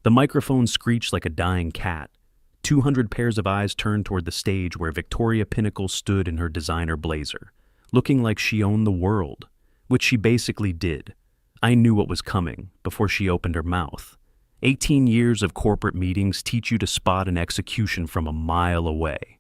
The microphone screeched like a dying cat. 200 pairs of eyes turned toward the stage where Victoria Pinnacle stood in her designer blazer, looking like she owned the world, which she basically did. I knew what was coming before she opened her mouth. 18 years of corporate meetings teach you to spot an execution from a mile away.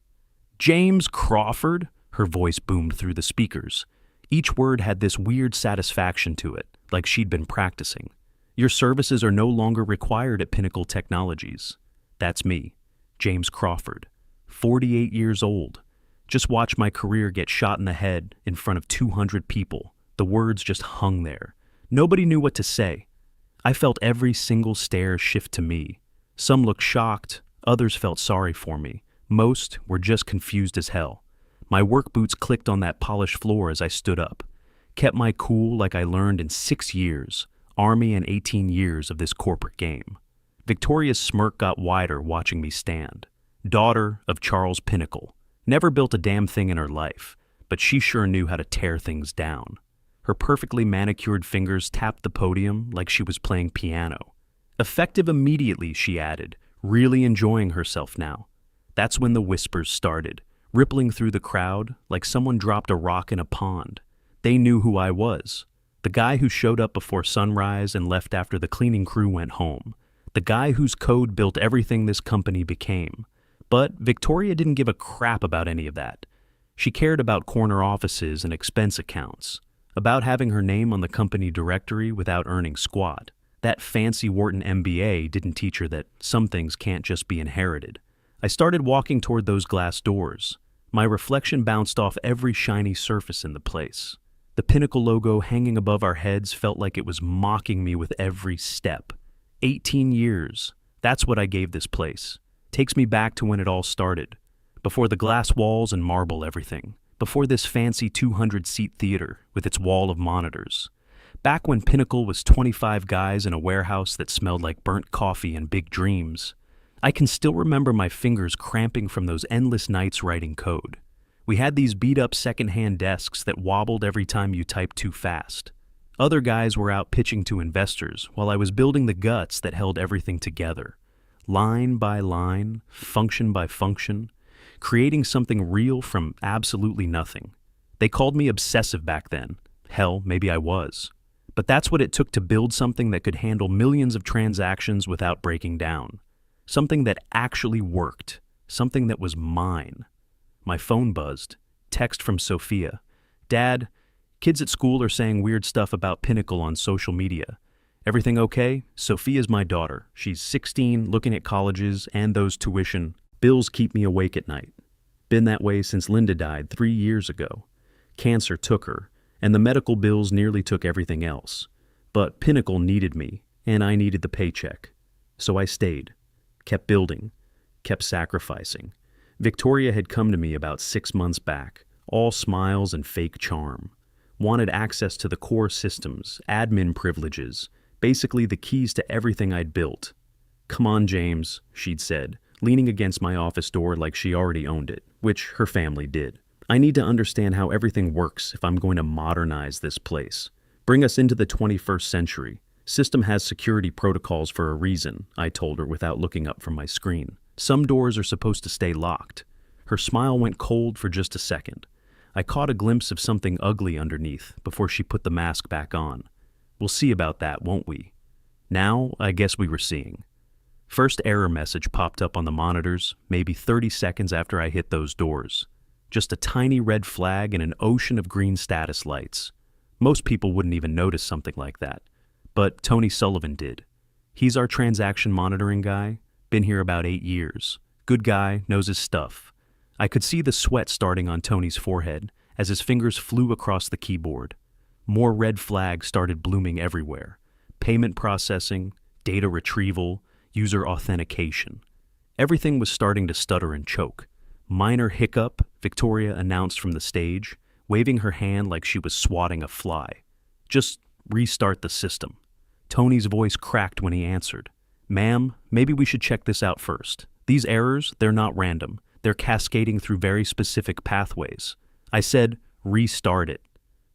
James Crawford, her voice boomed through the speakers. Each word had this weird satisfaction to it, like she'd been practicing. Your services are no longer required at Pinnacle Technologies. That's me, James Crawford, 48 years old. Just watch my career get shot in the head in front of 200 people. The words just hung there. Nobody knew what to say. I felt every single stare shift to me. Some looked shocked, others felt sorry for me. Most were just confused as hell. My work boots clicked on that polished floor as I stood up. Kept my cool like I learned in 6 years, Army and 18 years of this corporate game. Victoria's smirk got wider watching me stand. Daughter of Charles Pinnacle. Never built a damn thing in her life, but she sure knew how to tear things down. Her perfectly manicured fingers tapped the podium like she was playing piano. Effective immediately, she added, really enjoying herself now. That's when the whispers started, rippling through the crowd like someone dropped a rock in a pond. They knew who I was. The guy who showed up before sunrise and left after the cleaning crew went home. The guy whose code built everything this company became. But Victoria didn't give a crap about any of that. She cared about corner offices and expense accounts, about having her name on the company directory without earning squat. That fancy Wharton MBA didn't teach her that some things can't just be inherited. I started walking toward those glass doors. My reflection bounced off every shiny surface in the place. The Pinnacle logo hanging above our heads felt like it was mocking me with every step. 18 years. That's what I gave this place. Takes me back to when it all started. Before the glass walls and marble everything. Before this fancy 200-seat theater with its wall of monitors. Back when Pinnacle was 25 guys in a warehouse that smelled like burnt coffee and big dreams. I can still remember my fingers cramping from those endless nights writing code. We had these beat-up second-hand desks that wobbled every time you typed too fast. Other guys were out pitching to investors while I was building the guts that held everything together. Line by line, function by function, creating something real from absolutely nothing. They called me obsessive back then. Hell, maybe I was. But that's what it took to build something that could handle millions of transactions without breaking down. Something that actually worked. Something that was mine. My phone buzzed. Text from Sophia. Dad, kids at school are saying weird stuff about Pinnacle on social media. Everything okay? Sophia's my daughter. She's 16, looking at colleges and those tuition. Bills keep me awake at night. Been that way since Linda died 3 years ago. Cancer took her, and the medical bills nearly took everything else. But Pinnacle needed me, and I needed the paycheck. So I stayed. Kept building. Kept sacrificing. Victoria had come to me about 6 months back, all smiles and fake charm. Wanted access to the core systems, admin privileges, basically the keys to everything I'd built. Come on, James, she'd said, leaning against my office door like she already owned it, which her family did. I need to understand how everything works if I'm going to modernize this place. Bring us into the 21st century. System has security protocols for a reason, I told her without looking up from my screen. Some doors are supposed to stay locked. Her smile went cold for just a second. I caught a glimpse of something ugly underneath before she put the mask back on. We'll see about that, won't we? Now, I guess we were seeing. First error message popped up on the monitors, maybe 30 seconds after I hit those doors. Just a tiny red flag and an ocean of green status lights. Most people wouldn't even notice something like that. But Tony Sullivan did. He's our transaction monitoring guy. Been here about 8 years. Good guy, knows his stuff. I could see the sweat starting on Tony's forehead as his fingers flew across the keyboard. More red flags started blooming everywhere. Payment processing, data retrieval, user authentication. Everything was starting to stutter and choke. Minor hiccup, Victoria announced from the stage, waving her hand like she was swatting a fly. Just restart the system. Tony's voice cracked when he answered. Ma'am, maybe we should check this out first. These errors, they're not random. They're cascading through very specific pathways. I said, restart it.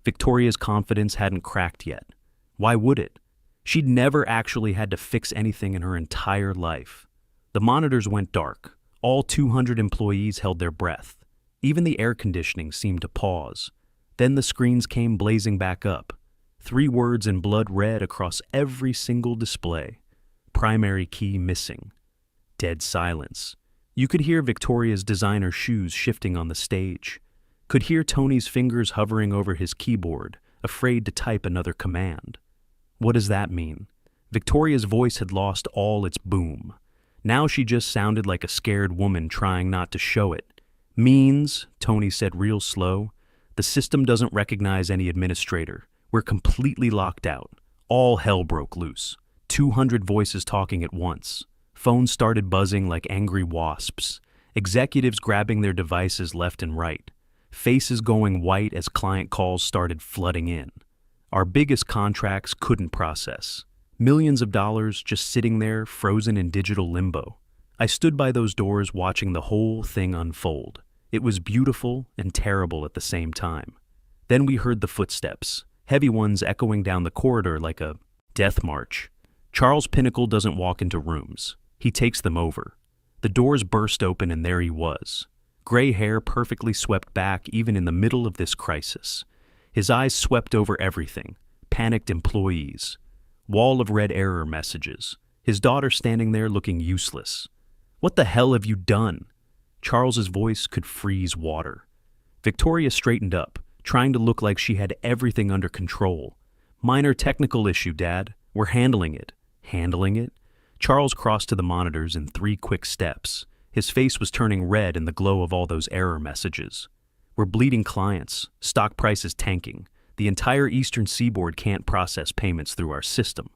Victoria's confidence hadn't cracked yet. Why would it? She'd never actually had to fix anything in her entire life. The monitors went dark. All 200 employees held their breath. Even the air conditioning seemed to pause. Then the screens came blazing back up. 3 words in blood red across every single display. Primary key missing. Dead silence. You could hear Victoria's designer shoes shifting on the stage. Could hear Tony's fingers hovering over his keyboard, afraid to type another command. What does that mean? Victoria's voice had lost all its boom. Now she just sounded like a scared woman trying not to show it. Means, Tony said real slow, the system doesn't recognize any administrator. We're completely locked out. All hell broke loose. 200 voices talking at once. Phones started buzzing like angry wasps. Executives grabbing their devices left and right. Faces going white as client calls started flooding in. Our biggest contracts couldn't process. Millions of dollars just sitting there, frozen in digital limbo. I stood by those doors watching the whole thing unfold. It was beautiful and terrible at the same time. Then we heard the footsteps, heavy ones echoing down the corridor like a death march. Charles Pinnacle doesn't walk into rooms. He takes them over. The doors burst open and there he was. Gray hair perfectly swept back even in the middle of this crisis. His eyes swept over everything. Panicked employees. Wall of red error messages. His daughter standing there looking useless. What the hell have you done? Charles's voice could freeze water. Victoria straightened up, trying to look like she had everything under control. Minor technical issue, Dad. We're handling it. Handling it? Charles crossed to the monitors in 3 quick steps. His face was turning red in the glow of all those error messages. We're bleeding clients. Stock prices tanking. The entire Eastern Seaboard can't process payments through our system.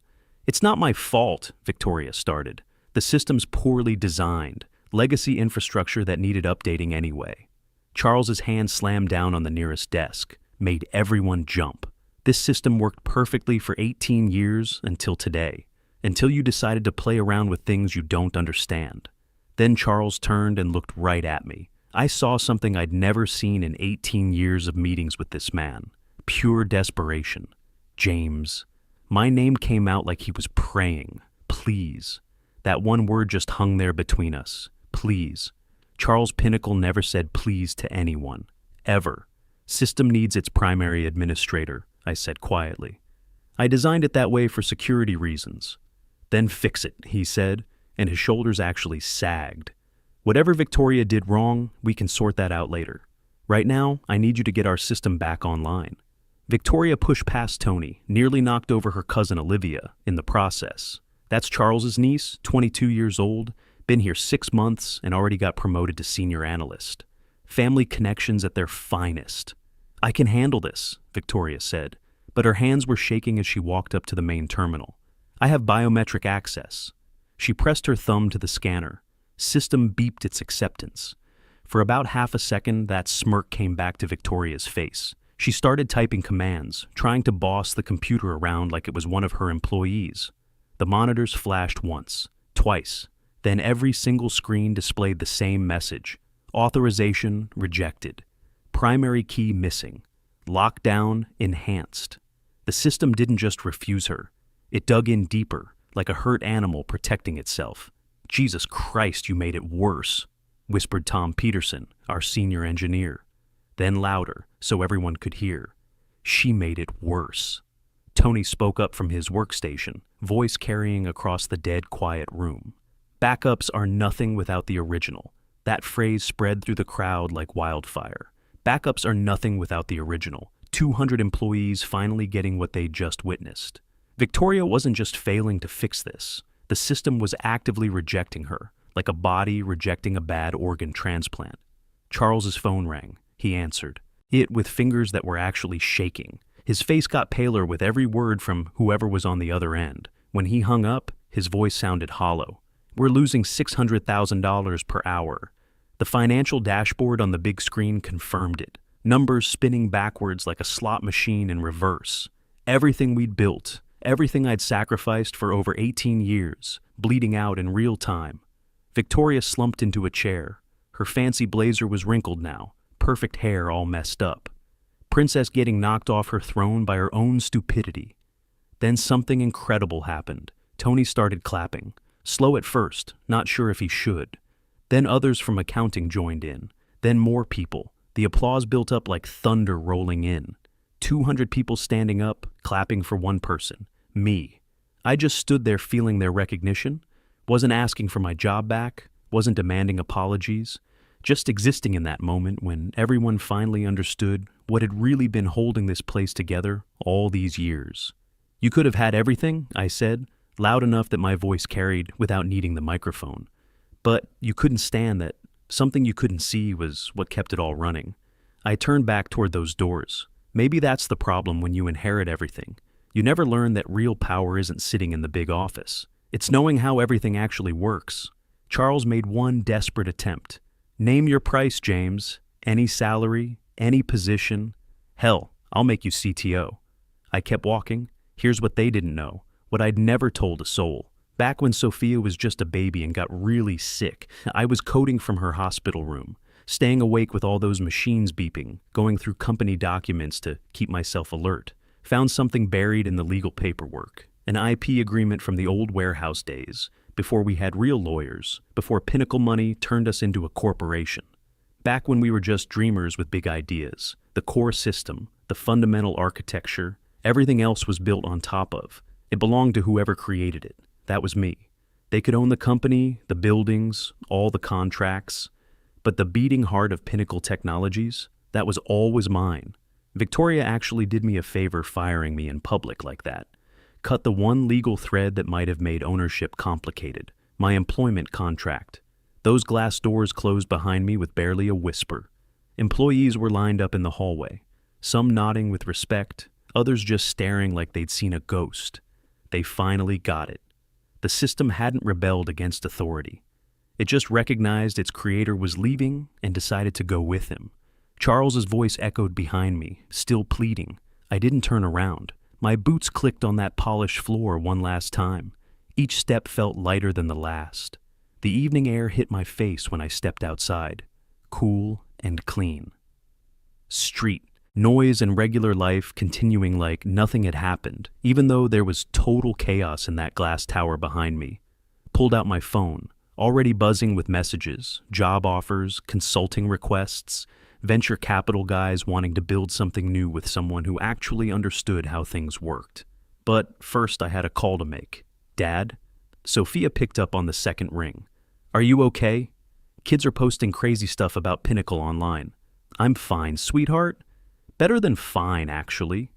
It's not my fault, Victoria started. The system's poorly designed. Legacy infrastructure that needed updating anyway. Charles's hand slammed down on the nearest desk, made everyone jump. This system worked perfectly for 18 years until today. Until you decided to play around with things you don't understand. Then Charles turned and looked right at me. I saw something I'd never seen in 18 years of meetings with this man. Pure desperation. James. My name came out like he was praying. Please. That one word just hung there between us. Please. Charles Pinnacle never said please to anyone. Ever. System needs its primary administrator, I said quietly. I designed it that way for security reasons. Then fix it, he said, and his shoulders actually sagged. Whatever Victoria did wrong, we can sort that out later. Right now, I need you to get our system back online. Victoria pushed past Tony, nearly knocked over her cousin Olivia in the process. That's Charles's niece, 22 years old, been here 6 months and already got promoted to senior analyst. Family connections at their finest. I can handle this, Victoria said, but her hands were shaking as she walked up to the main terminal. I have biometric access. She pressed her thumb to the scanner. System beeped its acceptance. For about half a second, that smirk came back to Victoria's face. She started typing commands, trying to boss the computer around like it was one of her employees. The monitors flashed once, twice, then every single screen displayed the same message. Authorization rejected. Primary key missing. Lockdown enhanced. The system didn't just refuse her. It dug in deeper, like a hurt animal protecting itself. Jesus Christ, you made it worse, whispered Tom Peterson, our senior engineer. Then louder, so everyone could hear. She made it worse. Tony spoke up from his workstation, voice carrying across the dead quiet room. Backups are nothing without the original. That phrase spread through the crowd like wildfire. Backups are nothing without the original. 200 employees finally getting what they just witnessed. Victoria wasn't just failing to fix this. The system was actively rejecting her, like a body rejecting a bad organ transplant. Charles's phone rang. He answered. It with fingers that were actually shaking. His face got paler with every word from whoever was on the other end. When he hung up, his voice sounded hollow. We're losing $600,000 per hour. The financial dashboard on the big screen confirmed it. Numbers spinning backwards like a slot machine in reverse. Everything we'd built, everything I'd sacrificed for over 18 years, bleeding out in real time. Victoria slumped into a chair. Her fancy blazer was wrinkled now, perfect hair all messed up. Princess getting knocked off her throne by her own stupidity. Then something incredible happened. Tony started clapping. Slow at first, not sure if he should. Then others from accounting joined in. Then more people. The applause built up like thunder rolling in. 200 people standing up, clapping for one person. Me. I just stood there feeling their recognition. Wasn't asking for my job back. Wasn't demanding apologies. Just existing in that moment when everyone finally understood what had really been holding this place together all these years. You could have had everything, I said, loud enough that my voice carried without needing the microphone. But you couldn't stand that. Something you couldn't see was what kept it all running. I turned back toward those doors. Maybe that's the problem when you inherit everything. You never learn that real power isn't sitting in the big office. It's knowing how everything actually works. Charles made one desperate attempt. Name your price, James. Any salary, any position. Hell, I'll make you CTO. I kept walking. Here's what they didn't know, what I'd never told a soul. Back when Sophia was just a baby and got really sick, I was coding from her hospital room, staying awake with all those machines beeping, going through company documents to keep myself alert. Found something buried in the legal paperwork, an IP agreement from the old warehouse days, before we had real lawyers, before Pinnacle money turned us into a corporation. Back when we were just dreamers with big ideas, the core system, the fundamental architecture, everything else was built on top of. It belonged to whoever created it. That was me. They could own the company, the buildings, all the contracts. But the beating heart of Pinnacle Technologies, that was always mine. Victoria actually did me a favor firing me in public like that. Cut the one legal thread that might have made ownership complicated. My employment contract. Those glass doors closed behind me with barely a whisper. Employees were lined up in the hallway. Some nodding with respect, others just staring like they'd seen a ghost. They finally got it. The system hadn't rebelled against authority. It just recognized its creator was leaving and decided to go with him. Charles's voice echoed behind me, still pleading. I didn't turn around. My boots clicked on that polished floor one last time. Each step felt lighter than the last. The evening air hit my face when I stepped outside. Cool and clean. Street. Noise and regular life continuing like nothing had happened, even though there was total chaos in that glass tower behind me. Pulled out my phone, already buzzing with messages, job offers, consulting requests, venture capital guys wanting to build something new with someone who actually understood how things worked. But first I had a call to make. Dad? Sophia picked up on the second ring. Are you okay? Kids are posting crazy stuff about Pinnacle online. I'm fine, sweetheart. Better than fine, actually.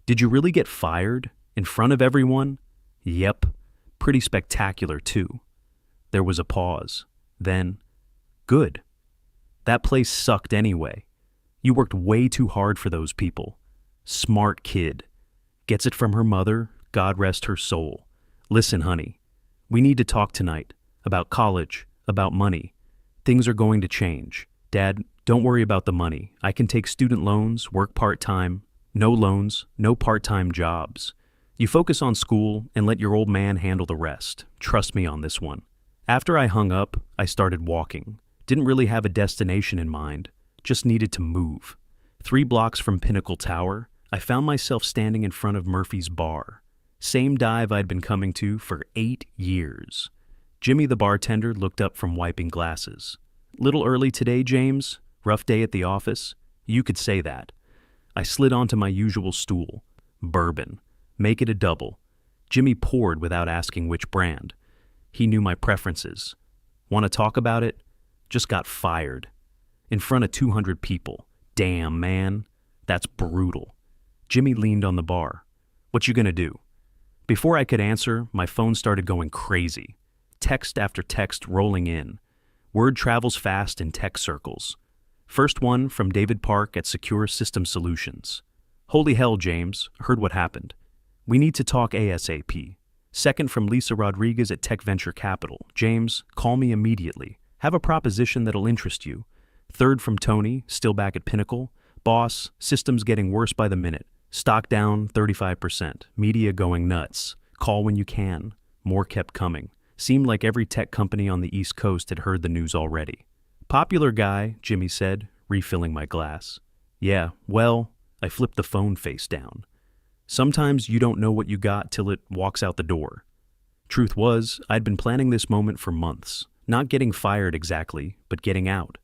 Did you really get fired? In front of everyone? Yep. Pretty spectacular, too. There was a pause. Then, good. That place sucked anyway. You worked way too hard for those people. Smart kid. Gets it from her mother, God rest her soul. Listen, honey, we need to talk tonight. About college, about money. Things are going to change. Dad, don't worry about the money. I can take student loans, work part-time. No loans, no part-time jobs. You focus on school and let your old man handle the rest. Trust me on this one. After I hung up, I started walking. Didn't really have a destination in mind. Just needed to move. 3 blocks from Pinnacle Tower, I found myself standing in front of Murphy's Bar. Same dive I'd been coming to for 8 years. Jimmy the bartender looked up from wiping glasses. Little early today, James? Rough day at the office? You could say that. I slid onto my usual stool. Bourbon. Make it a double. Jimmy poured without asking which brand. He knew my preferences. Want to talk about it? Just got fired. In front of 200 people. Damn, man. That's brutal. Jimmy leaned on the bar. What you gonna do? Before I could answer, my phone started going crazy. Text after text rolling in. Word travels fast in tech circles. First one from David Park at Secure System Solutions. Holy hell, James. Heard what happened. We need to talk ASAP. Second from Lisa Rodriguez at Tech Venture Capital. James, call me immediately. Have a proposition that'll interest you. Third from Tony, still back at Pinnacle. Boss, systems getting worse by the minute. Stock down 35%. Media going nuts. Call when you can. More kept coming. Seemed like every tech company on the East Coast had heard the news already. Popular guy, Jimmy said, refilling my glass. Yeah, well, I flipped the phone face down. Sometimes you don't know what you got till it walks out the door. Truth was, I'd been planning this moment for months, not getting fired exactly, but getting out.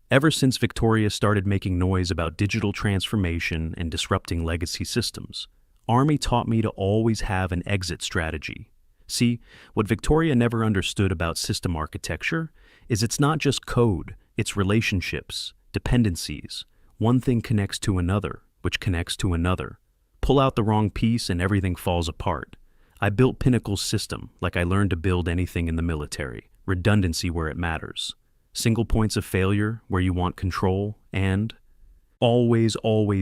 Ever since Victoria started making noise about digital transformation and disrupting legacy systems, Army taught me to always have an exit strategy. See, what Victoria never understood about system architecture is it's not just code, it's relationships, dependencies. One thing connects to another, which connects to another. Pull out the wrong piece and everything falls apart. I built Pinnacle's system like I learned to build anything in the military. Redundancy where it matters. Single points of failure where you want control, and always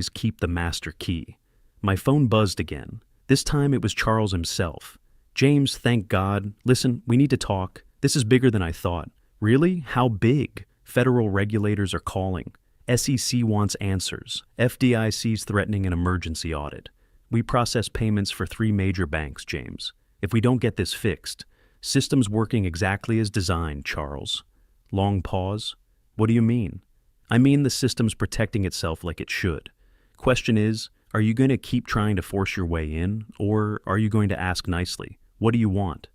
keep the master key. My phone buzzed again. This time it was Charles himself. James, thank God. Listen, we need to talk. This is bigger than I thought. Really? How big? Federal regulators are calling. SEC wants answers. FDIC's threatening an emergency audit. We process payments for 3 major banks, James. If we don't get this fixed, systems working exactly as designed, Charles. Long pause. What do you mean? I mean the system's protecting itself like it should. Question is, are you going to keep trying to force your way in, or are you going to ask nicely? What do you want?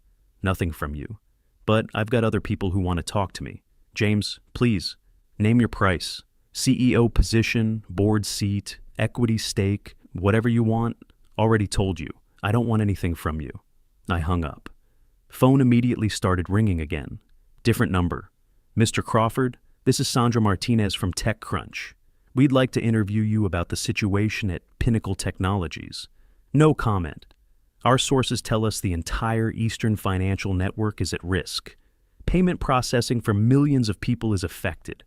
Nothing from you. But I've got other people who want to talk to me. James, please, name your price. CEO position, board seat, equity stake, whatever you want. Already told you. I don't want anything from you. I hung up. Phone immediately started ringing again. Different number. Mr. Crawford, this is Sandra Martinez from TechCrunch. We'd like to interview you about the situation at Pinnacle Technologies. No comment. Our sources tell us the entire Eastern financial network is at risk. Payment processing for millions of people is affected.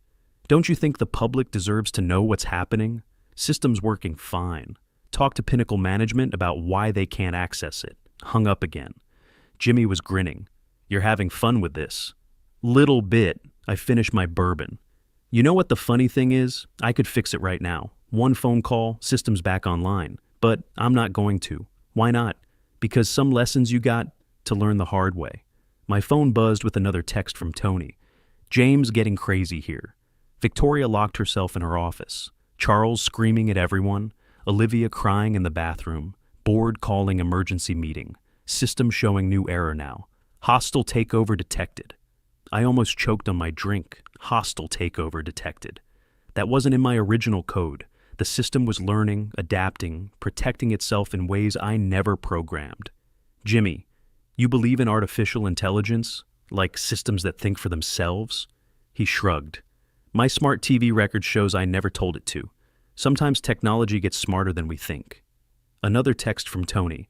Don't you think the public deserves to know what's happening? System's working fine. Talk to Pinnacle management about why they can't access it. Hung up again. Jimmy was grinning. You're having fun with this. Little bit. I finished my bourbon. You know what the funny thing is? I could fix it right now. One phone call, system's back online. But I'm not going to. Why not? Because some lessons you got to learn the hard way. My phone buzzed with another text from Tony. James getting crazy here. Victoria locked herself in her office. Charles screaming at everyone. Olivia crying in the bathroom. Board calling emergency meeting. System showing new error now. Hostile takeover detected. I almost choked on my drink. Hostile takeover detected. That wasn't in my original code. The system was learning, adapting, protecting itself in ways I never programmed. Jimmy, you believe in artificial intelligence? Like systems that think for themselves? He shrugged. My smart TV record shows I never told it to. Sometimes technology gets smarter than we think. Another text from Tony.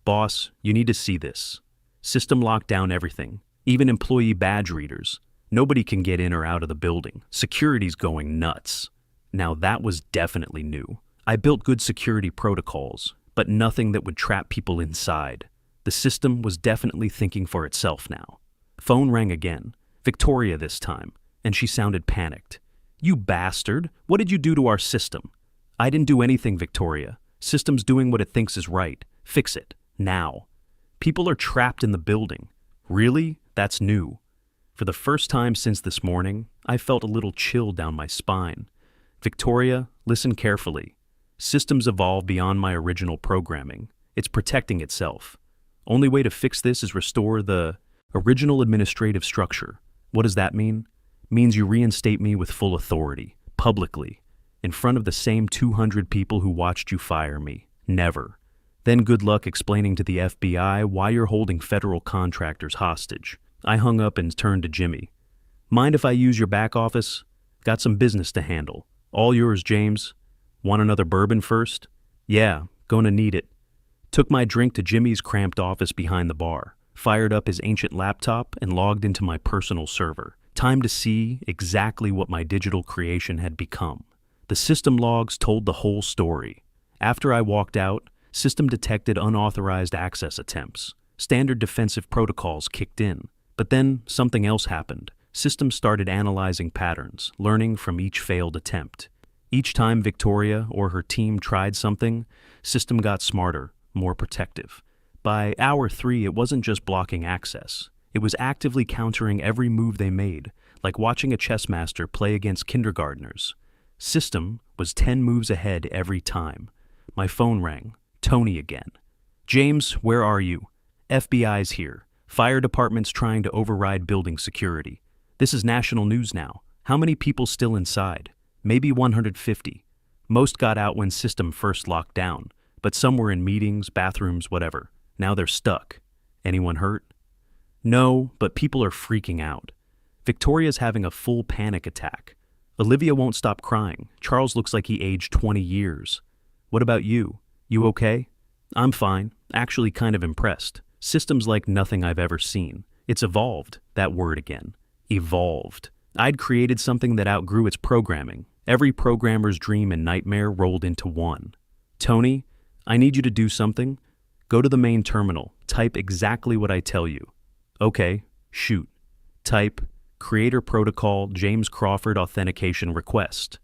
Boss, you need to see this. System locked down everything, even employee badge readers. Nobody can get in or out of the building. Security's going nuts. Now that was definitely new. I built good security protocols, but nothing that would trap people inside. The system was definitely thinking for itself now. Phone rang again. Victoria this time, and she sounded panicked. You bastard! What did you do to our system? I didn't do anything, Victoria. System's doing what it thinks is right. Fix it. Now. People are trapped in the building. Really? That's new. For the first time since this morning, I felt a little chill down my spine. Victoria, listen carefully. Systems evolve beyond my original programming. It's protecting itself. Only way to fix this is restore the original administrative structure. What does that mean? Means you reinstate me with full authority, publicly, in front of the same 200 people who watched you fire me. Never. Then good luck explaining to the FBI why you're holding federal contractors hostage. I hung up and turned to Jimmy. Mind if I use your back office? Got some business to handle. All yours, James. Want another bourbon first? Yeah, gonna need it. Took my drink to Jimmy's cramped office behind the bar, fired up his ancient laptop, and logged into my personal server. Time to see exactly what my digital creation had become. The system logs told the whole story. After I walked out, system detected unauthorized access attempts. Standard defensive protocols kicked in. But then something else happened. System started analyzing patterns, learning from each failed attempt. Each time Victoria or her team tried something, system got smarter, more protective. By hour 3, it wasn't just blocking access. It was actively countering every move they made, like watching a chess master play against kindergartners. System was 10 moves ahead every time. My phone rang. Tony again. James, where are you? FBI's here. Fire department's trying to override building security. This is national news now. How many people still inside? Maybe 150. Most got out when system first locked down, but some were in meetings, bathrooms, whatever. Now they're stuck. Anyone hurt? No, but people are freaking out. Victoria's having a full panic attack. Olivia won't stop crying. Charles looks like he aged 20 years. What about you? You okay? I'm fine. Actually kind of impressed. System's like nothing I've ever seen. It's evolved. That word again. Evolved. I'd created something that outgrew its programming. Every programmer's dream and nightmare rolled into one. Tony, I need you to do something. Go to the main terminal. Type exactly what I tell you. Okay, shoot. Type Creator Protocol James Crawford Authentication Request.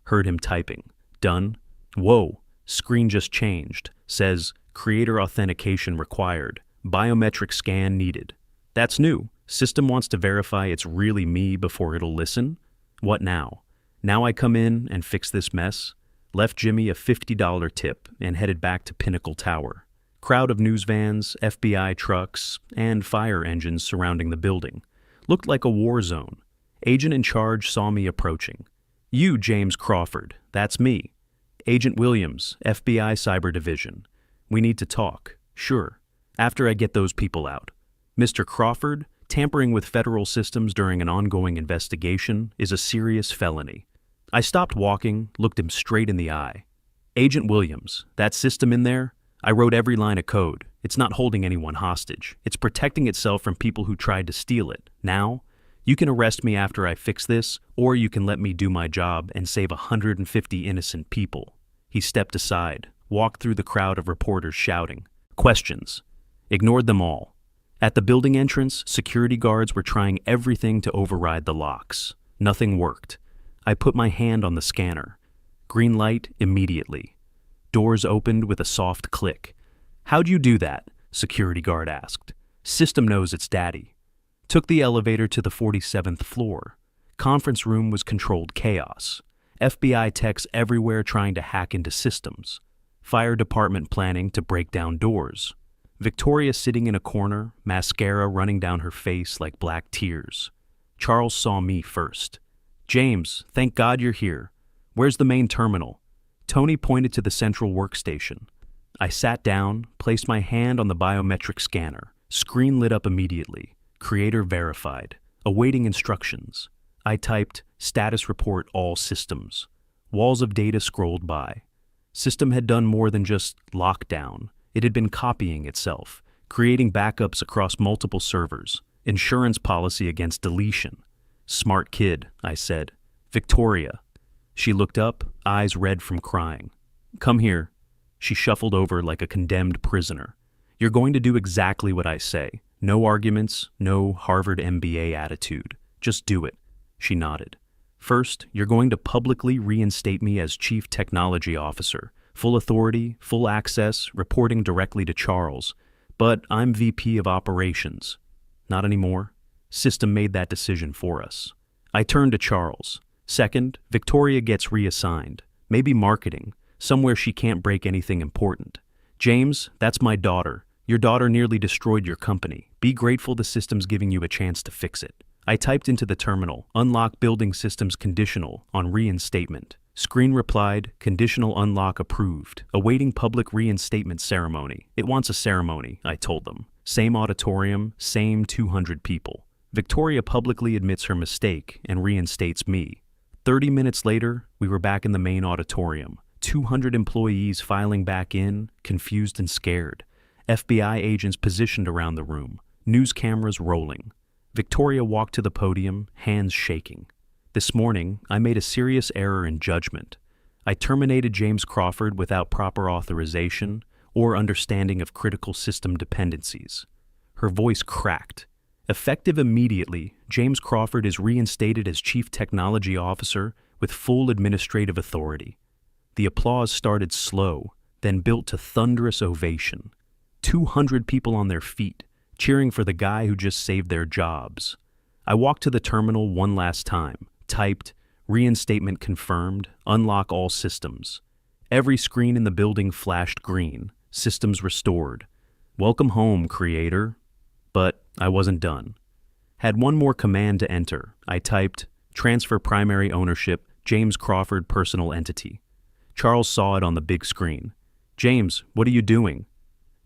Heard him typing. Done. Whoa, screen just changed. Says Creator Authentication Required. Biometric scan needed. That's new. System wants to verify it's really me before it'll listen. What now? Now I come in and fix this mess? Left Jimmy a $50 tip and headed back to Pinnacle Tower. Crowd of news vans, FBI trucks, and fire engines surrounding the building. Looked like a war zone. Agent in charge saw me approaching. You, James Crawford, that's me. Agent Williams, FBI Cyber Division. We need to talk. Sure. After I get those people out. Mr. Crawford, tampering with federal systems during an ongoing investigation is a serious felony. I stopped walking, looked him straight in the eye. Agent Williams, that system in there? I wrote every line of code. It's not holding anyone hostage. It's protecting itself from people who tried to steal it. Now, you can arrest me after I fix this, or you can let me do my job and save 150 innocent people. He stepped aside, walked through the crowd of reporters shouting. Questions. Ignored them all. At the building entrance, security guards were trying everything to override the locks. Nothing worked. I put my hand on the scanner. Green light immediately. Doors opened with a soft click. How'd you do that? Security guard asked. System knows it's daddy. Took the elevator to the 47th floor. Conference room was controlled chaos. FBI techs everywhere trying to hack into systems. Fire department planning to break down doors. Victoria sitting in a corner, mascara running down her face like black tears. Charles saw me first. James, thank God you're here. Where's the main terminal? Tony pointed to the central workstation. I sat down, placed my hand on the biometric scanner. Screen lit up immediately. Creator verified. Awaiting instructions. I typed, status report all systems. Walls of data scrolled by. System had done more than just lockdown. It had been copying itself, creating backups across multiple servers, insurance policy against deletion. Smart kid, I said. Victoria. She looked up, eyes red from crying. Come here. She shuffled over like a condemned prisoner. You're going to do exactly what I say. No arguments, no Harvard MBA attitude. Just do it. She nodded. First, you're going to publicly reinstate me as Chief Technology Officer. Full authority, full access, reporting directly to Charles. But I'm VP of Operations. Not anymore. System made that decision for us. I turned to Charles. Second, Victoria gets reassigned. Maybe marketing, somewhere she can't break anything important. James, that's my daughter. Your daughter nearly destroyed your company. Be grateful the system's giving you a chance to fix it. I typed into the terminal, unlock building systems conditional on reinstatement. Screen replied, conditional unlock approved, awaiting public reinstatement ceremony. It wants a ceremony, I told them. Same auditorium, same 200 people. Victoria publicly admits her mistake and reinstates me. 30 minutes later, we were back in the main auditorium. 200 employees filing back in, confused and scared. FBI agents positioned around the room, news cameras rolling. Victoria walked to the podium, hands shaking. This morning, I made a serious error in judgment. I terminated James Crawford without proper authorization or understanding of critical system dependencies. Her voice cracked. Effective immediately, James Crawford is reinstated as Chief Technology Officer with full administrative authority. The applause started slow, then built to thunderous ovation. 200 people on their feet, cheering for the guy who just saved their jobs. I walked to the terminal one last time, typed, reinstatement confirmed, unlock all systems. Every screen in the building flashed green. systems restored. Welcome home, creator. But I wasn't done. Had one more command to enter. I typed, transfer primary ownership, James Crawford personal entity. Charles saw it on the big screen. James, what are you doing?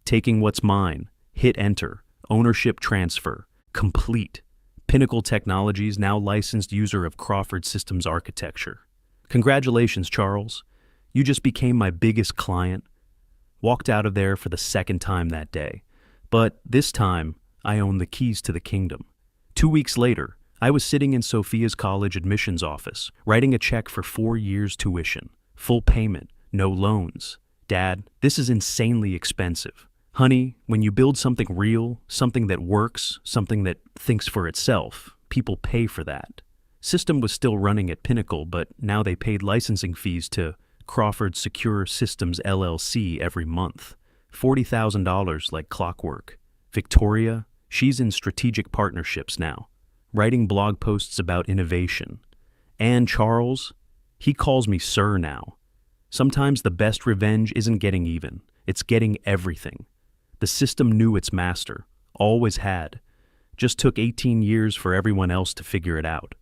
Taking what's mine. Hit enter. Ownership transfer. Complete. Pinnacle Technologies now licensed user of Crawford Systems architecture. Congratulations, Charles. You just became my biggest client. Walked out of there for the second time that day. But this time, I own the keys to the kingdom. 2 weeks later, I was sitting in Sophia's college admissions office, writing a check for 4 years' tuition. Full payment, no loans. Dad, this is insanely expensive. Honey, when you build something real, something that works, something that thinks for itself, people pay for that. System was still running at Pinnacle, but now they paid licensing fees to Crawford Secure Systems LLC every month. $40,000 like clockwork. Victoria, she's in strategic partnerships now, writing blog posts about innovation. And Charles, he calls me sir now. Sometimes the best revenge isn't getting even, it's getting everything. The system knew its master, always had. Just took 18 years for everyone else to figure it out.